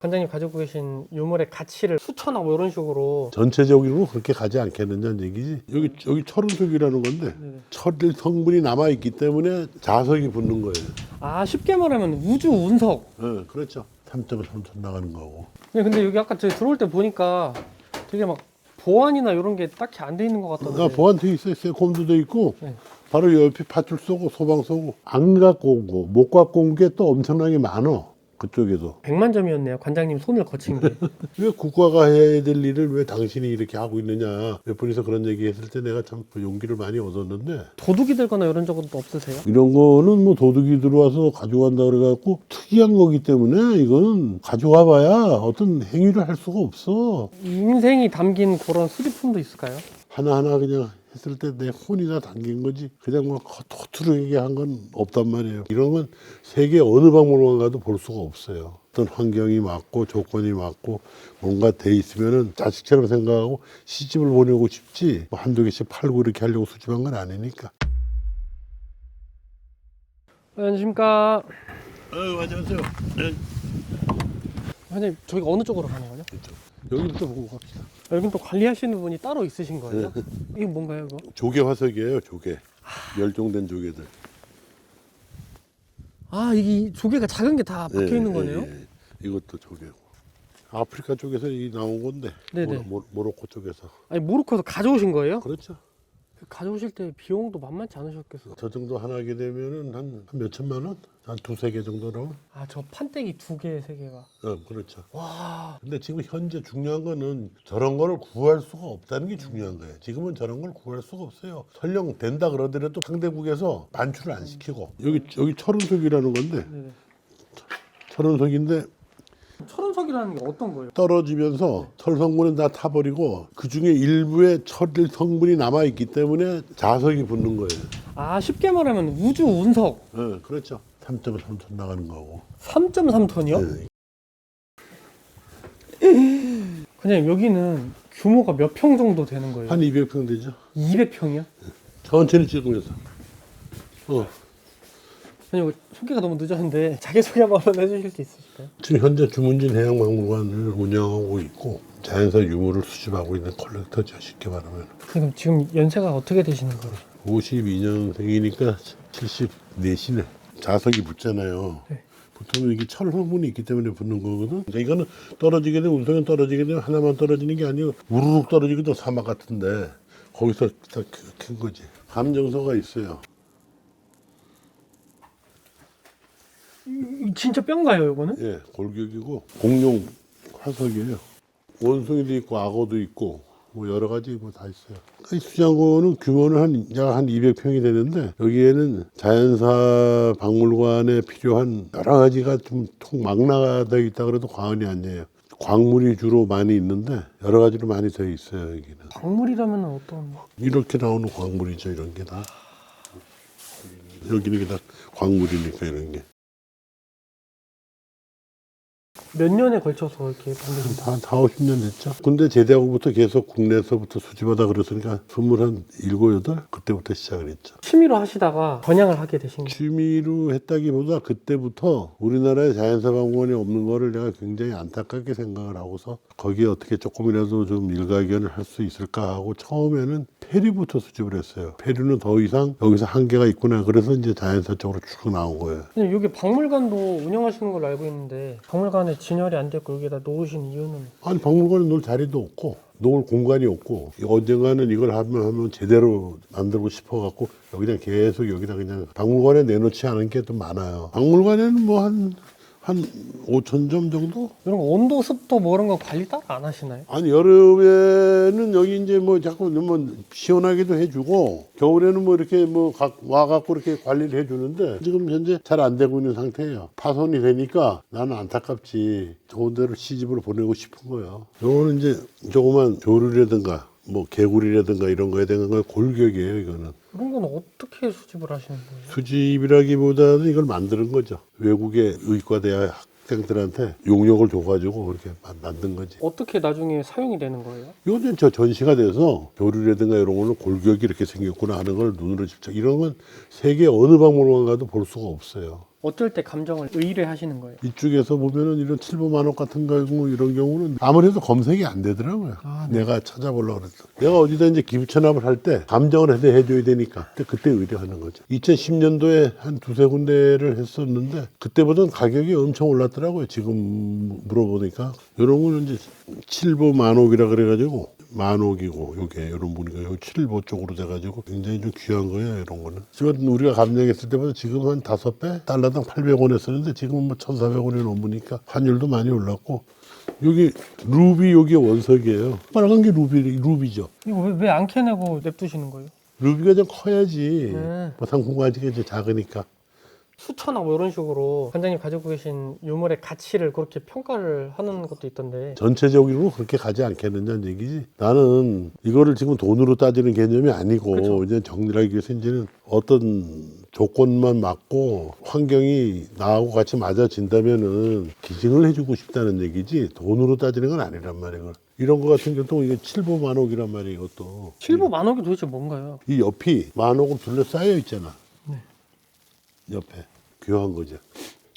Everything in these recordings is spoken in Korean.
관장님 가지고 계신 유물의 가치를 수천억 뭐 이런 식으로 전체적으로 그렇게 가지 않겠느냐는 얘기지. 여기 철운석이라는 건데 네네. 철 성분이 남아 있기 때문에 자석이 붙는 거예요. 아 쉽게 말하면 우주 운석. 네, 그렇죠. 3.3톤 나가는 거고. 근데 여기 아까 저희 들어올 때 보니까 되게 막 보안이나 이런 게 딱히 안 돼 있는 것 같던데. 보안돼 있어요. 곰도 돼 있고 네. 바로 옆에 밧줄 쏘고 소방 쏘고 안 갖고 온 거, 못 갖고 온 게 또 엄청나게 많어. 그쪽에도. 100만 점이었네요. 관장님 손을 거친 게. 왜 국가가 해야 될 일을 왜 당신이 이렇게 하고 있느냐. 몇 분이서 그런 얘기 했을 때 내가 참 용기를 많이 얻었는데 도둑이 들거나 이런 적은 또 없으세요? 이런 거는 뭐 도둑이 들어와서 가져간다 그래갖고 특이한 거기 때문에 이거는 가져와 봐야 어떤 행위를 할 수가 없어. 인생이 담긴 그런 수집품도 있을까요? 하나하나 그냥 했을 때 내 혼이 다 담긴 거지. 그냥 뭐 허투루하게 한 건 없단 말이에요. 이런 건 세계 어느 박물관 가도 볼 수가 없어요. 어떤 환경이 맞고 조건이 맞고 뭔가 돼 있으면은 자식처럼 생각하고 시집을 보내고 싶지 뭐 한두 개씩 팔고 이렇게 하려고 수집한 건 아니니까. 안녕하십니까. 안녕하세요. 네. 관장님 저희가 어느 쪽으로 가는 거죠? 여기부터 보고 갑시다. 여긴 또 관리하시는 분이 따로 있으신 거예요? 이게 뭔가요 이거? 조개 화석이에요. 조개. 멸종된 조개들. 아 이게 조개가 작은 게 다 박혀 있는 거네요? 예. 이것도 조개고. 아프리카 쪽에서 이 나온 건데. 네네. 모로코 쪽에서. 아니 모로코에서 가져오신 거예요? 그렇죠. 가져오실 때 비용도 만만치 않으셨겠어요? 저 정도 하나 하게 되면은 한 몇천만 원? 한 두세 개 정도로? 아 저 판때기 2개, 3개가. 그렇죠. 와. 근데 지금 현재 중요한 거는 저런 거를 구할 수가 없다는 게 중요한 거예요. 지금은 저런 걸 구할 수가 없어요. 설령 된다 그러더라도 상대국에서 반출을 안 시키고. 여기 철운석이라는 건데, 네네. 철운석인데 철운석이라는 게 어떤 거예요? 떨어지면서 철 성분은 다 타버리고 그 중에 일부의 철 성분이 남아 있기 때문에 자석이 붙는 거예요. 아 쉽게 말하면 우주 운석. 네, 그렇죠. 3.3톤 나가는 거고. 3.3톤이요? 네. 그냥 여기는 규모가 몇 평 정도 되는 거예요? 한 200평 되죠. 200평이요? 천천히 찍으면서. 아니 이거 소개가 너무 늦었는데 자기소개 한번 해주실 수 있으실까요? 지금 현재 주문진 해양박물관을 운영하고 있고 자연사 유물을 수집하고 있는 컬렉터죠. 쉽게 말하면. 그럼 지금 연세가 어떻게 되시는 거예요? 52년생이니까 74시네. 자석이 붙잖아요. 네. 보통 이게 철 성분이 있기 때문에 붙는 거거든. 그러니까 이거는 떨어지게 되면 운석은 떨어지게 되면 하나만 떨어지는 게 아니고 우르륵 떨어지기도 사막 같은데 거기서 다 큰 거지. 감정서가 있어요. 진짜 뼈인가요 이거는? 예, 골격이고 공룡 화석이에요. 원숭이도 있고 악어도 있고 뭐 여러 가지 뭐 다 있어요. 이 수장고는 규모는 약 한 200평이 되는데 여기에는 자연사 박물관에 필요한 여러 가지가 좀 막 나가되어 있다 그래도 과언이 아니에요. 광물이 주로 많이 있는데 여러 가지로 많이 되어 있어요. 여기는 광물이라면 어떤? 이렇게 나오는 광물이죠. 이런 게 다. 여기는 다 광물이니까 이런 게. 몇 년에 걸쳐서 이렇게 만드신 다 50년 됐죠. 군대 제대하고부터 계속 국내에서부터 수집하다 그랬으니까 27, 8 그때부터 시작을 했죠. 취미로 하시다가 번양을 하게 되신 거예요? 취미로 했다기보다 그때부터 우리나라의 자연사 박물관이 없는 거를 내가 굉장히 안타깝게 생각을 하고서 거기에 어떻게 조금이라도 좀 일가견을 할 수 있을까 하고 처음에는 페류부터 수집을 했어요. 페류는 더 이상 여기서 한계가 있구나. 그래서 이제 자연사 쪽으로 쭉 나온 거예요. 근데 여기 박물관도 운영하시는 걸로 알고 있는데 박물관에 진열이 안 됐고 여기다 놓으신 이유는? 아니 박물관에 놓을 자리도 없고 놓을 공간이 없고 언젠가는 이걸 하면 제대로 만들고 싶어갖고 여기다 계속 여기다 그냥 박물관에 내놓지 않은 게 좀 많아요. 박물관에는 뭐 한 5,000점 정도? 이런 거 온도, 습도 뭐 이런 거 관리 따로 안 하시나요? 아니 여름에는 여기 이제 뭐 자꾸 뭐 시원하게도 해주고 겨울에는 뭐 이렇게 뭐 와갖고 이렇게 관리를 해주는데 지금 현재 잘 안 되고 있는 상태예요. 파손이 되니까 나는 안타깝지. 좋은 데로 시집을 보내고 싶은 거예요. 요거는 이제 조그만 조류라든가 뭐 개구리라든가 이런 거에 대한 건 골격이에요. 이거는. 그런 건 어떻게 수집을 하시는 거예요? 수집이라기보다는 이걸 만드는 거죠. 외국의 의과대학 학생들한테 용역을 줘가지고 그렇게 만든 거지. 어떻게 나중에 사용이 되는 거예요? 이건 저 전시가 돼서 조류라든가 이런 거는 골격이 이렇게 생겼구나 하는 걸 눈으로 직접 이런 건 세계 어느 박물관 가도 볼 수가 없어요. 어쩔 때 감정을 의뢰하시는 거예요? 이쪽에서 보면은 이런 7보만옥 같은 경우 이런 경우는 아무래도 검색이 안 되더라고요. 네. 내가 찾아보려고 그랬어. 내가 어디다 이제 기부 체납을 할 때 감정을 해줘야 되니까 그때 의뢰하는 거죠. 2010년도에 한 두세 군데를 했었는데 그때보다는 가격이 엄청 올랐더라고요. 지금 물어보니까 이런 거는 이제 7보만옥이라 그래가지고 만옥이고 요게 이런 보니까 요 7보 쪽으로 돼가지고 굉장히 좀 귀한 거예요. 이런 거는 지금 우리가 감정했을 때보다 지금 한 5배 달러당 800원 했었는데 지금은 뭐 1,400원이 넘으니까 환율도 많이 올랐고 여기 루비 여기 원석이에요. 빨간 게 루비죠. 이거 왜 안 캐내고 냅두시는 거예요? 루비가 좀 커야지. 네. 뭐 상품가치가 이제 작으니까. 수천억 뭐 이런 식으로 관장님 가지고 계신 유물의 가치를 그렇게 평가를 하는 것도 있던데. 전체적으로 그렇게 가지 않겠느냐는 얘기지. 나는 이거를 지금 돈으로 따지는 개념이 아니고 그쵸. 이제 정리하기 위해서 이제는 어떤 조건만 맞고 환경이 나하고 같이 맞아진다면은 기증을 해주고 싶다는 얘기지 돈으로 따지는 건 아니란 말이에요. 이런 거 같은 경우도 이게 7보만옥이란 말이에요. 이것도 7보 만억이 도대체 뭔가요? 이 옆이 만옥을 둘러싸여 있잖아. 네. 옆에 귀한 거죠.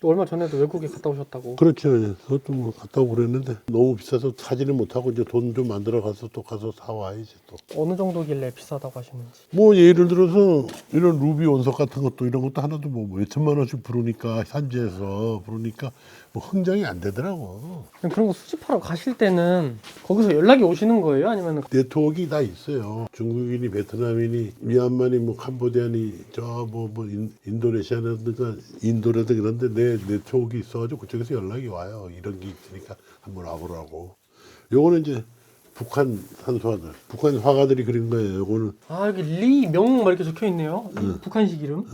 얼마 전에도 외국에 갔다 오셨다고. 그렇죠. 그것도 뭐 갔다 오고 그랬는데 너무 비싸서 사지는 못하고 이제 돈 좀 만들어 가서 또 가서 사와야지 또. 어느 정도길래 비싸다고 하시는지. 뭐 예를 들어서 이런 루비 원석 같은 것도 이런 것도 하나도 뭐 몇천만 원씩 부르니까 현지에서 부르니까 뭐 흥정이 안 되더라고. 그런 거 수집하러 가실 때는 거기서 연락이 오시는 거예요? 아니면 네트워크가 다 있어요. 중국인이, 베트남인이, 미얀마니, 뭐 캄보디아니, 저 뭐 인도네시아라든가 인도라든가 그런데 내 네트워크가 있어가지고 그쪽에서 연락이 와요. 이런 게 있으니까 한번 와보라고. 요거는 이제 북한 산소화들, 북한 화가들이 그린 거예요. 요거는 아 여기 리명 막 이렇게 적혀 있네요. 북한식 이름.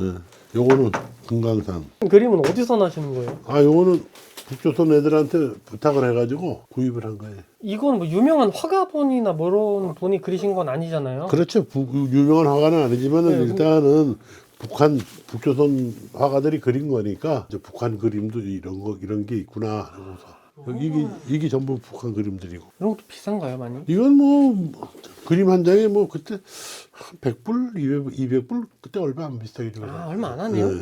요거는 금강산. 그림은 어디서 나시는 거예요? 아 요거는 북조선 애들한테 부탁을 해가지고 구입을 한 거예요. 이건 뭐 유명한 화가분이나 뭐 이런 분이 그리신 건 아니잖아요. 그렇죠. 유명한 화가는 아니지만은 네, 일단은 북조선 화가들이 그린 거니까 이제 북한 그림도 이런 게 있구나 하면서 이게 전부 북한 그림들이고 이런 것도 비싼가요, 많이? 이건 뭐 그림 한 장에 뭐 그때 한 100불, 200불 그때 얼마 안 비싸게 주고 아 얼마 안 하네요. 네.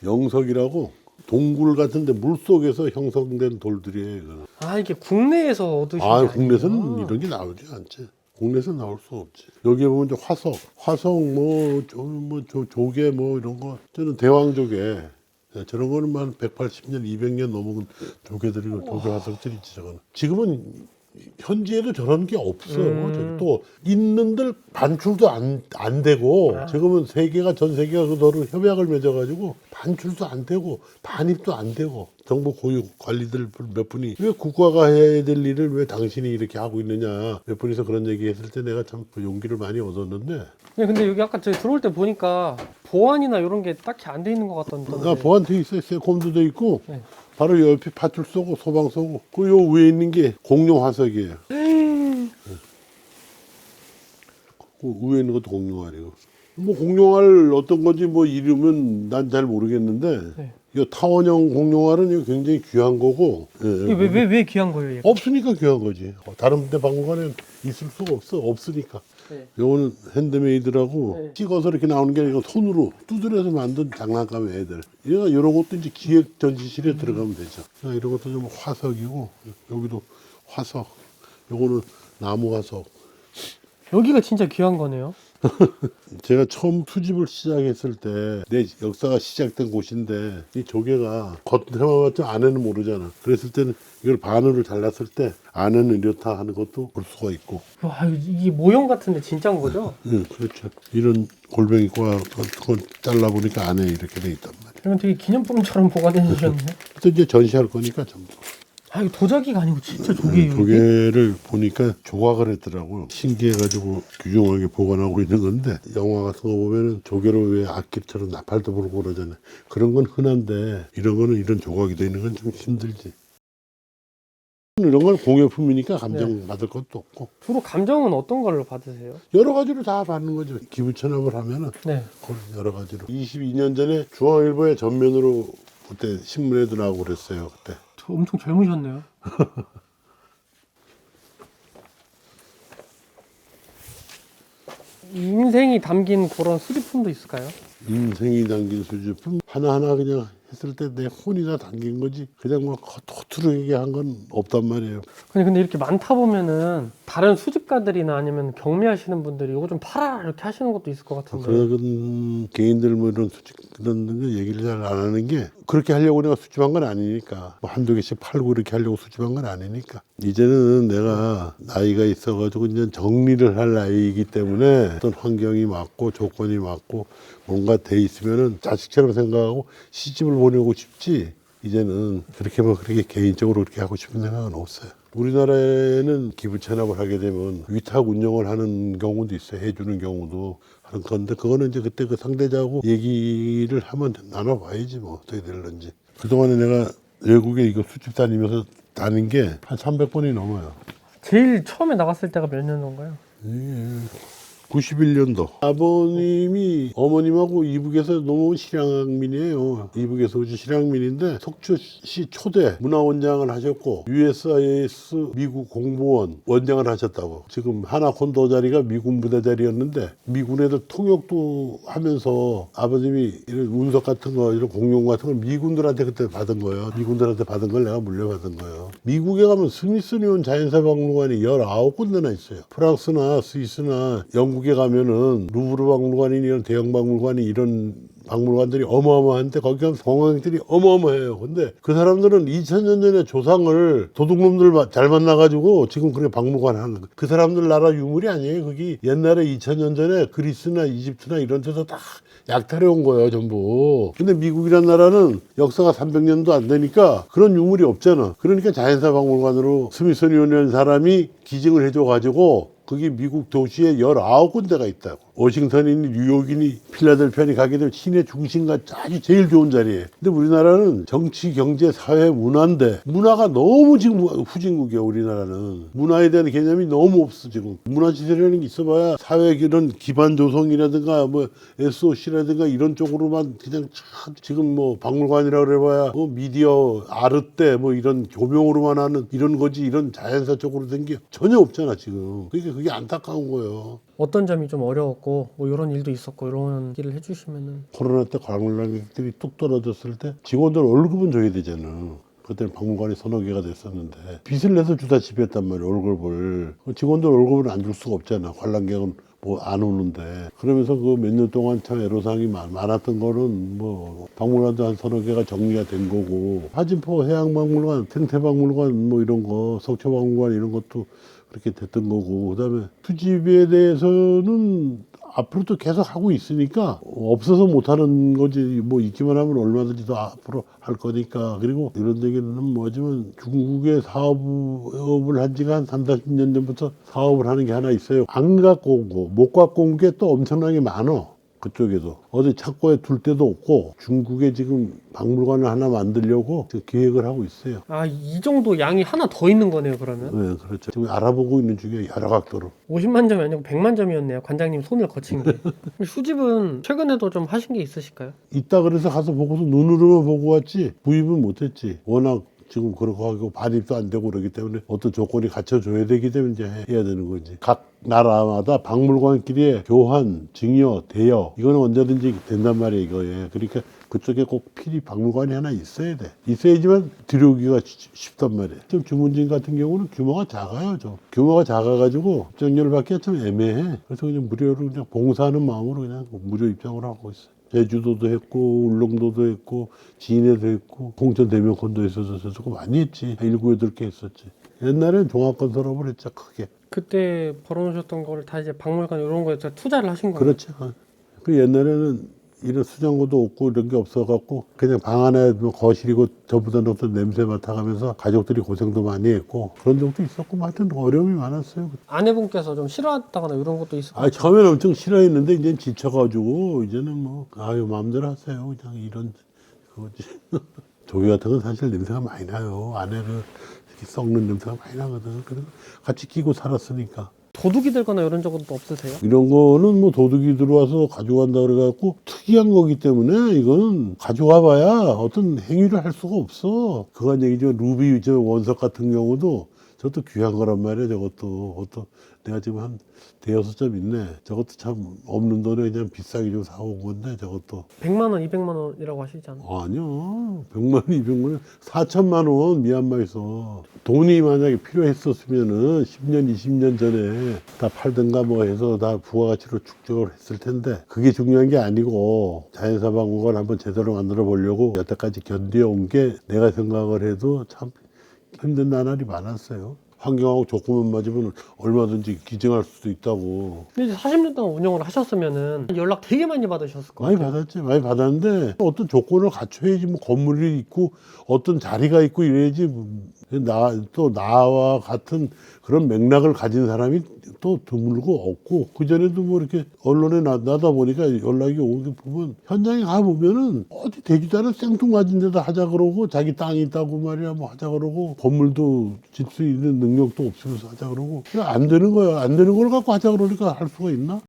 영석이라고 동굴 같은데 물 속에서 형성된 돌들이에요. 이거는. 아 이게 국내에서 얻으신 게 아 국내에서는 아니구나. 이런 게 나오지 않지. 국내에서 나올 수 없지. 여기에 보면 이제 화석 뭐 조개 뭐 이런 거 저는 대왕조개 저런 거는 한 180년, 200년 넘은 조개들이고 조개 화석들이지 저거는. 지금은 현지에도 저런 게 없어. 저기 또 있는들 반출도 안 되고 지금은 전 세계가 그거로 협약을 맺어가지고 반출도 안 되고 반입도 안 되고 정부 고유 관리들 몇 분이 왜 국가가 해야 될 일을 왜 당신이 이렇게 하고 있느냐 몇 분이서 그런 얘기했을 때 내가 참 용기를 많이 얻었는데. 네, 근데 여기 아까 저희 들어올 때 보니까 보안이나 이런 게 딱히 안 돼 있는 것 같던데. 아, 보안돼 있어요. 콤도 돼 있고 네. 바로 옆에 밧줄 쏘고 소방 쏘고 그 요 위에 있는 게 공룡 화석이에요. 그 위에 있는 것도 공룡알이고. 뭐 공룡알 어떤 건지 뭐 이름은 난 잘 모르겠는데 네. 이 타원형 공룡알은 이거 굉장히 귀한 거고. 이게 왜 귀한 거예요? 얘가? 없으니까 귀한 거지. 다른 데 박물관에 있을 수가 없으니까. 네. 요거는 핸드메이드라고 네. 찍어서 이렇게 나오는 게 아니고 손으로 두드려서 만든 장난감 애들. 얘가 이런 것도 이제 기획 전시실에 들어가면 되죠. 이런 것도 좀 화석이고 여기도 화석. 요거는 나무 화석. 여기가 진짜 귀한 거네요. 제가 처음 수집을 시작했을 때 내 역사가 시작된 곳인데 이 조개가 겉에만 봤지 안에는 모르잖아. 그랬을 때는 이걸 반으로 잘랐을 때 안에는 이렇다 하는 것도 볼 수가 있고. 와 이게 모형 같은데 진짜인 거죠? 네, 그렇죠. 이런 골뱅이과 그걸 잘라보니까 안에 이렇게 돼 있단 말이에요. 이건 되게 기념품처럼 보관해 주셨네요. 또 이제 전시할 거니까 전부. 아 이거 도자기가 아니고 진짜 조개예요. 이게? 조개를 보니까 조각을 했더라고요. 신기해가지고 귀중하게 보관하고 있는 건데 영화 같은 거 보면은 조개로 왜 악기처럼 나팔도 불고 그러잖아요. 그런 건 흔한데 이런 거는 이런 조각이 되는 건 좀 힘들지. 이런 건 공예품이니까 감정 받을 것도 없고 주로 감정은 어떤 걸로 받으세요? 여러 가지로 다 받는 거죠. 기부 체납을 하면은 네. 여러 가지로. 22년 전에 중앙일보의 전면으로 그때 신문에도 나오고 그랬어요. 그때. 저 엄청 젊으셨네요. 인생이 담긴 그런 수집품도 있을까요? 인생이 담긴 수집품 하나하나 그냥 했을 때 내 혼이 다 담긴 거지 그냥 뭐 허투루하게 한 건 없단 말이에요. 아니 근데 이렇게 많다 보면은 다른 수집가들이나 아니면 경매하시는 분들이 이거 좀 팔아라 이렇게 하시는 것도 있을 것 같은데. 그런 개인들 뭐 이런 수집 그런 거 얘기를 잘 안 하는 게 그렇게 하려고 내가 수집한 건 아니니까 뭐 한두 개씩 팔고 이렇게 하려고 수집한 건 아니니까 이제는 내가 나이가 있어가지고 이제 정리를 할 나이이기 때문에 어떤 환경이 맞고 조건이 맞고 뭔가 돼 있으면은 자식처럼 생각하고 시집을 보내고 싶지 이제는 그렇게 뭐 그렇게 개인적으로 그렇게 하고 싶은 생각은 없어요. 우리나라에는 기부 체납을 하게 되면 위탁 운영을 하는 경우도 있어요. 해주는 경우도 하는 건데 그거는 이제 그때 그 상대자하고 얘기를 한번 나눠봐야지 뭐 어떻게 될런지. 그동안에 내가 외국에 이거 수집 다니면서 다닌 게 한 300번이 넘어요. 제일 처음에 나갔을 때가 몇 년 전가요? 91년도 아버님이 어머님하고 이북에서 넘어온 실향민이에요. 이북에서 오신 실향민인데 속초시 초대 문화원장을 하셨고 USIS 미국 공보원 원장을 하셨다고. 지금 하나콘도 자리가 미군 부대 자리였는데 미군 애들 통역도 하면서 아버님이 이런 운석 같은 거 이런 공용 같은 걸 미군들한테 그때 받은 거예요. 미군들한테 받은 걸 내가 물려받은 거예요. 미국에 가면 스미소니온 자연사박물관이 19군데나 있어요. 프랑스나 스위스나 영국에 가면은 루브르 박물관이니 이런 대형 박물관이 이런 박물관들이 어마어마한데 거기 가면 관광객들이 어마어마해요. 근데 그 사람들은 2000년 전에 조상을 도둑놈들 잘 만나가지고 지금 그렇게 박물관 하는 거예요. 그 사람들 나라 유물이 아니에요. 거기 옛날에 2000년 전에 그리스나 이집트나 이런 데서 다 약탈해 온 거예요, 전부. 근데 미국이란 나라는 역사가 300년도 안 되니까 그런 유물이 없잖아. 그러니까 자연사 박물관으로 스미소니언이라는 사람이 기증을 해줘가지고 거기 미국 도시에 19군데가 있다고. 워싱턴이니 뉴욕이니 필라델피아니 가게 되면 시내 중심과 아주 제일 좋은 자리에. 근데 우리나라는 정치, 경제, 사회, 문화인데 문화가 너무 지금 후진국이야. 우리나라는 문화에 대한 개념이 너무 없어. 지금 문화시설이라는 게 있어봐야 사회 이런 기반 조성이라든가 뭐 SOC라든가 이런 쪽으로만 그냥 참 지금 뭐 박물관이라 그래봐야 뭐 미디어 아르떼 뭐 이런 조명으로만 하는 이런 거지 이런 자연사 쪽으로 된 게 전혀 없잖아 지금. 그러니까 그게 안타까운 거예요. 어떤 점이 좀 어려웠고 뭐 이런 일도 있었고 이런 얘기를 해주시면은. 코로나 때 관광객들이 뚝 떨어졌을 때 직원들 월급은 줘야 되잖아. 그때는 박물관이 서너 개가 됐었는데 빚을 내서 주다시피 했단 말이야. 월급을. 직원들 월급을 안 줄 수가 없잖아. 관람객은 뭐 안 오는데. 그러면서 그 몇 년 동안 참 애로사항이 많았던 거는 뭐 박물관도 한 서너 개가 정리가 된 거고 하진포 해양박물관, 생태박물관 뭐 이런 거, 석초박물관 이런 것도 그렇게 됐던 거고 그다음에 수집에 대해서는 앞으로도 계속 하고 있으니까 없어서 못하는 거지 뭐 있기만 하면 얼마든지 더 앞으로 할 거니까. 그리고 이런 얘기는 뭐지만 중국에 사업을 한 지가 한 30-40년 전부터 사업을 하는 게 하나 있어요. 안 갖고 온 거, 못 갖고 온 게 또 엄청나게 많아. 그쪽에도 어디 창고에 둘 데도 없고 중국에 지금 박물관을 하나 만들려고 지금 계획을 하고 있어요. 아, 이 정도 양이 하나 더 있는 거네요, 그러면? 네, 그렇죠. 지금 알아보고 있는 중에 여러 각도로. 50만 점이 아니고 100만 점이었네요. 관장님 손을 거친 게. 수집은 최근에도 좀 하신 게 있으실까요? 있다 그래서 가서 보고서 눈으로만 보고 왔지 구입은 못했지. 워낙 지금 그렇고 하고 반입도 안 되고 그러기 때문에 어떤 조건이 갖춰줘야 되기 때문에 이제 해야 되는 거지. 각 나라마다 박물관끼리의 교환, 증여, 대여 이거는 언제든지 된단 말이에요. 이거에. 그러니까 그쪽에 꼭 필히 박물관이 하나 있어야 돼. 있어야지만 들여오기가 쉽단 말이에요. 좀 주문진 같은 경우는 규모가 작아요. 좀 규모가 작아가지고 입장료를 받기가 좀 애매해. 그래서 그냥 무료로 그냥 봉사하는 마음으로 그냥 무료 입장을 하고 있어요. 제주도도 했고 울릉도도 했고 진해도 했고 공천 대명콘도 있어서 조금 많이 했지. 7, 8개 했었지. 옛날엔 종합건설업을 했죠. 크게. 그때 벌어놓으셨던 거를 다 이제 박물관 이런 거에 투자를 하신 거예요? 그렇죠. 그 옛날에는 이런 수장고도 없고 이런 게 없어갖고 그냥 방 안에 뭐 거실이고 저보다 어떤 냄새 맡아가면서 가족들이 고생도 많이 했고 그런 적도 있었고 하여튼 어려움이 많았어요. 아내분께서 좀 싫어했다거나 이런 것도 있었고. 아 처음에는 엄청 싫어했는데 이제 지쳐가지고 이제는 뭐 아유 마음대로 하세요. 그냥 이런 그거지. 조개 같은 건 사실 냄새가 많이 나요. 안에 그 이렇게 썩는 냄새가 많이 나거든. 그래서 같이 끼고 살았으니까. 도둑이 들거나 이런 적은 또 없으세요? 이런 거는 뭐 도둑이 들어와서 가져간다 그래갖고 특이한 거기 때문에 이거는 가져가 봐야 어떤 행위를 할 수가 없어. 그건 얘기죠. 루비 저 원석 같은 경우도 저것도 귀한 거란 말이야. 저것도 내가 지금 한 대여섯 점 있네. 저것도 참 없는 돈에 그냥 비싸게 좀 사온 건데 저것도 100만 원, 200만 원이라고 하시지 않나요? 아니요. 100만 원, 200만 원, 4천만 원 미얀마에서 돈이 만약에 필요했었으면은 10년, 20년 전에 다 팔든가 뭐 해서 다 부가가치로 축적을 했을 텐데 그게 중요한 게 아니고 자연사방국을 한번 제대로 만들어 보려고 여태까지 견뎌온 게 내가 생각을 해도 참 힘든 나날이 많았어요. 환경하고 조건만 맞으면 얼마든지 기증할 수도 있다고. 근데 이제 40년 동안 운영을 하셨으면은 연락 되게 많이 받으셨을 것 많이 같아요. 받았지. 많이 받았는데 어떤 조건을 갖춰야지 뭐 건물이 있고 어떤 자리가 있고 이래야지 또 나와 같은 그런 맥락을 가진 사람이 또 드물고 없고 그전에도 뭐 이렇게 언론에 나다 보니까 연락이 오게 보면 현장에 가보면은 어디 되지도 않은 생뚱맞은 데다 하자 그러고 자기 땅이 있다고 말이야 뭐 하자 그러고 건물도 질 수 있는 능력도 없으면서 하자 그러고 안 되는 거야. 안 되는 걸 갖고 하자 그러니까 할 수가 있나?